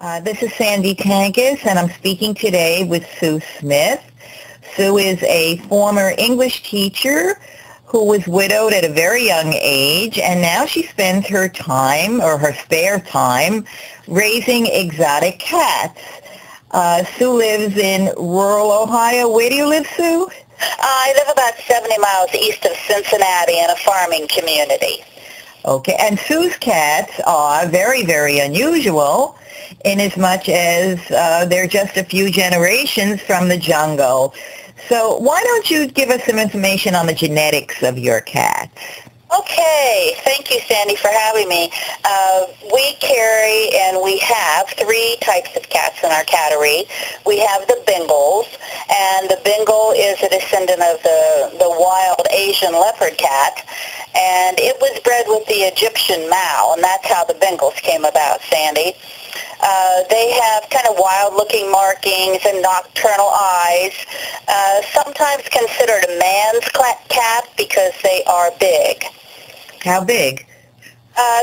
This is Sandy Tankus, and I'm speaking today with Sue Smith. Sue is a former English teacher who was widowed at a very young age, and now she spends her time, or her spare time, raising exotic cats. Sue lives in rural Ohio. Where do you live, Sue? I live about 70 miles east of Cincinnati in a farming community. Okay, and Sue's cats are very, very unusual in as much as they're just a few generations from the jungle. So why don't you give us some information on the genetics of your cats? Okay, thank you, Sandy, for having me. We carry and we have three types of cats in our cattery. We have the Bengals, and the Bengal is a descendant of the wild Asian leopard cat, and it was bred with the Egyptian Mau, and that's how the Bengals came about, Sandy. They have kind of wild-looking markings and nocturnal eyes, sometimes considered a man's cat because they are big. How big?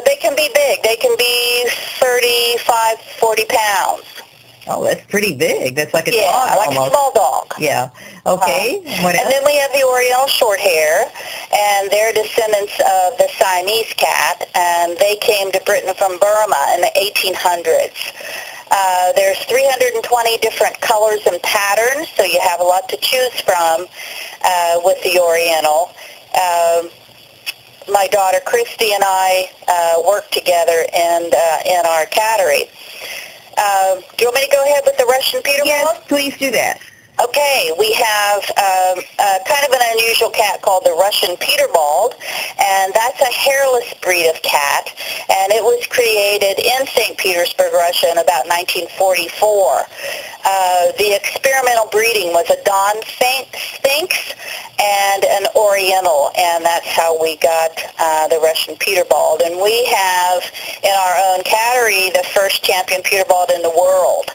They can be big. They can be 35, 40 pounds. Oh, that's pretty big. That's like a dog like almost. A small dog. Yeah. Okay. What else? And then we have the Oriental Shorthair, and they're descendants of the Siamese cat, and they came to Britain from Burma in the 1800s. There's 320 different colors and patterns, so you have a lot to choose from with the Oriental. My daughter Christy and I work together in our cattery. Do you want me to go ahead with the Russian Peterbald? Yes, please do that. Okay, we have kind of an unusual cat called the Russian Peterbald, and that's a hairless breed of cat, and it was created in St. Petersburg, Russia in about 1944. The experimental breeding was a Don Sphinx and an Oriental, and that's how we got the Russian Peterbald. And we have in our own cattery the first champion Peterbald in the world.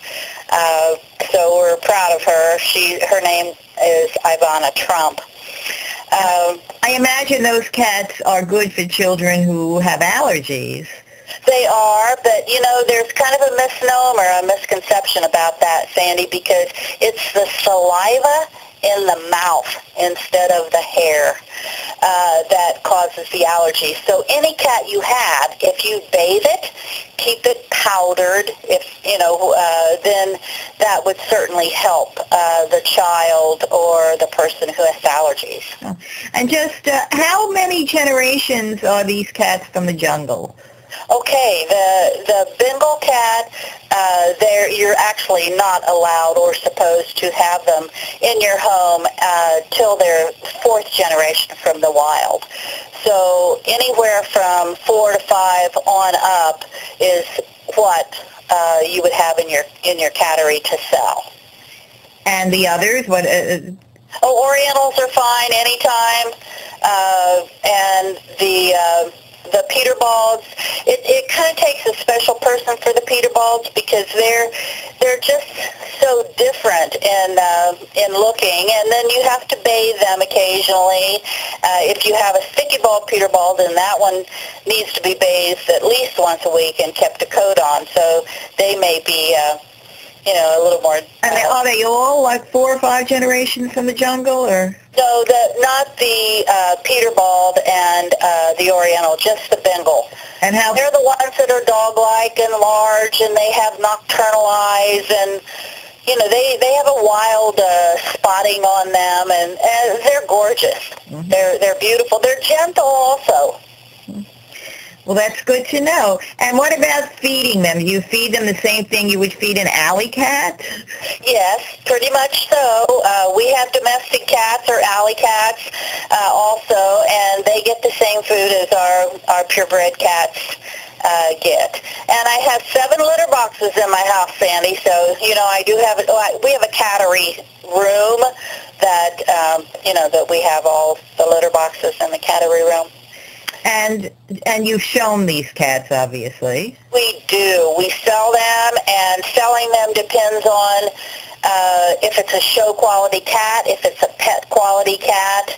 So we're proud of her. Her name is Ivana Trump. I imagine those cats are good for children who have allergies. They are, but, there's kind of a misnomer, a misconception about that, Sandy, because it's the saliva in the mouth instead of the hair that causes the allergy. So any cat you have, if you bathe it, keep it powdered, then that would certainly help the child or the person who has allergies. And just how many generations are these cats from the jungle? Okay, the Bengal cat, you're actually not allowed or supposed to have them in your home till they're fourth generation from the wild. So anywhere from 4 to 5 on up is what you would have in your cattery to sell. And the others, what? Orientals are fine anytime, and the Peterbalds, it kind of takes a special person for the Peterbalds because they're just so different in looking, and then you have to bathe them occasionally. If you have a sticky-balled Peterbald, then that one needs to be bathed at least once a week and kept a coat on, so they may be a little more. And are they all like 4 or 5 generations from the jungle, or? No, not the Peterbald and the Oriental, just the Bengal. And how? They're the ones that are dog-like and large, and they have nocturnal eyes, and they have a wild spotting on them, and they're gorgeous. Mm-hmm. They're beautiful. They're gentle also. Well, that's good to know. And what about feeding them? Do you feed them the same thing you would feed an alley cat? Yes, pretty much so. We have domestic cats or alley cats also, and they get the same food as our purebred cats get. And I have 7 litter boxes in my house, Sandy, so, I do have we have a cattery room that, that we have all the litter boxes in the cattery room. And you've shown these cats, obviously. We do. We sell them, and selling them depends on if it's a show quality cat, if it's a pet quality cat,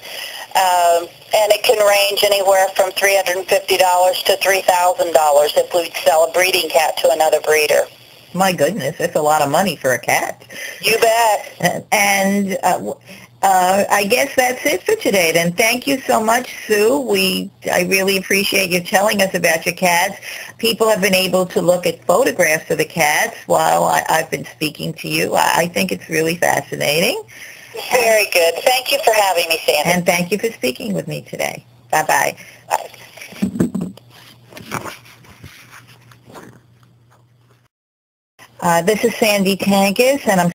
and it can range anywhere from $350 to $3,000 if we'd sell a breeding cat to another breeder. My goodness, that's a lot of money for a cat. You bet. And I guess that's it for today. Then thank you so much, Sue. I really appreciate you telling us about your cats. People have been able to look at photographs of the cats while I've been speaking to you. I think it's really fascinating. Very good. Thank you for having me, Sandy. And thank you for speaking with me today. Bye-bye. Bye. This is Sandy Tankis, and I'm